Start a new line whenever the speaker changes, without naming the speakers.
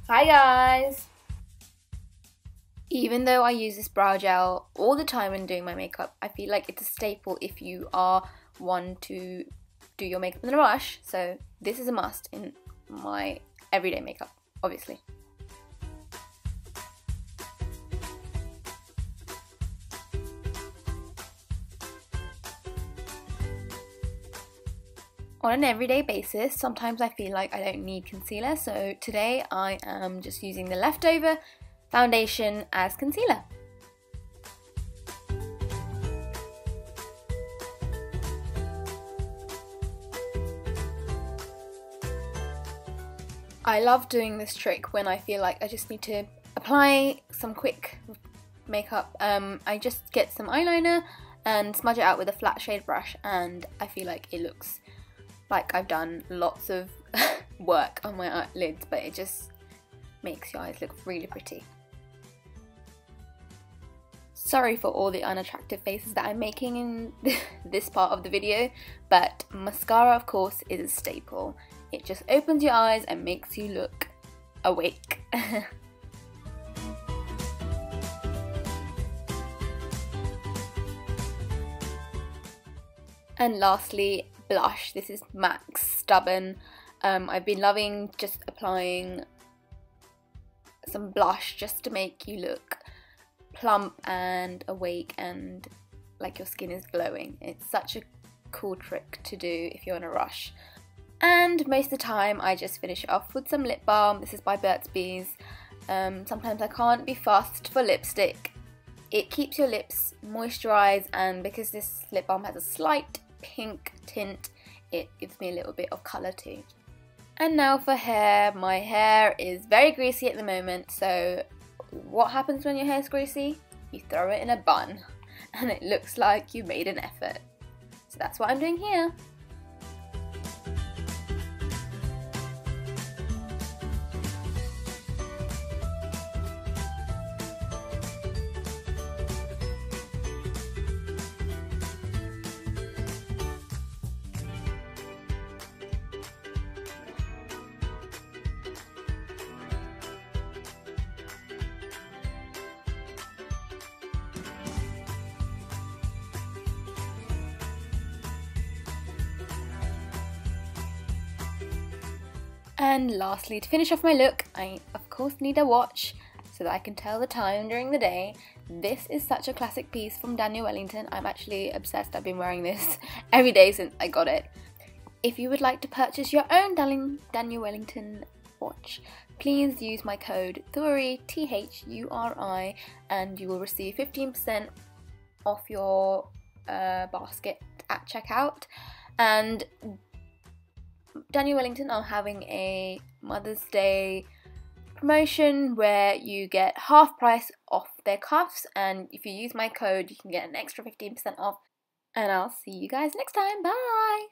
Hi guys! Even though I use this brow gel all the time when doing my makeup, I feel like it's a staple if you are one to do your makeup in a rush. So this is a must in my everyday makeup, obviously. On an everyday basis, sometimes I feel like I don't need concealer, so today I am just using the leftover foundation as concealer. I love doing this trick when I feel like I just need to apply some quick makeup. I just get some eyeliner and smudge it out with a flat shade brush, and I feel like it looks like I've done lots of work on my lids, but it just makes your eyes look really pretty. Sorry for all the unattractive faces that I'm making in this part of the video, but mascara of course is a staple. It just opens your eyes and makes you look awake. And lastly, blush. This is MAC's Stubborn. I've been loving just applying some blush just to make you look plump and awake and like your skin is glowing. It's such a cool trick to do if you're in a rush. And most of the time I just finish it off with some lip balm. This is by Burts. Sometimes I can't be fussed for lipstick. It keeps your lips moisturised, and because this lip balm has a slight pink tint, it gives me a little bit of colour too. And now for hair. My hair is very greasy at the moment, so what happens when your hair is greasy? You throw it in a bun and it looks like you made an effort. So that's what I'm doing here. And lastly, to finish off my look, I of course need a watch so that I can tell the time during the day. This is such a classic piece from Daniel Wellington. I'm actually obsessed. I've been wearing this every day since I got it. If you would like to purchase your own Daniel Wellington watch, please use my code Thuri, Thuri, and you will receive 15% off your basket at checkout. And Daniel Wellington are having a Mother's Day promotion where you get half price off their cuffs, and if you use my code you can get an extra 15% off. And I'll see you guys next time. Bye!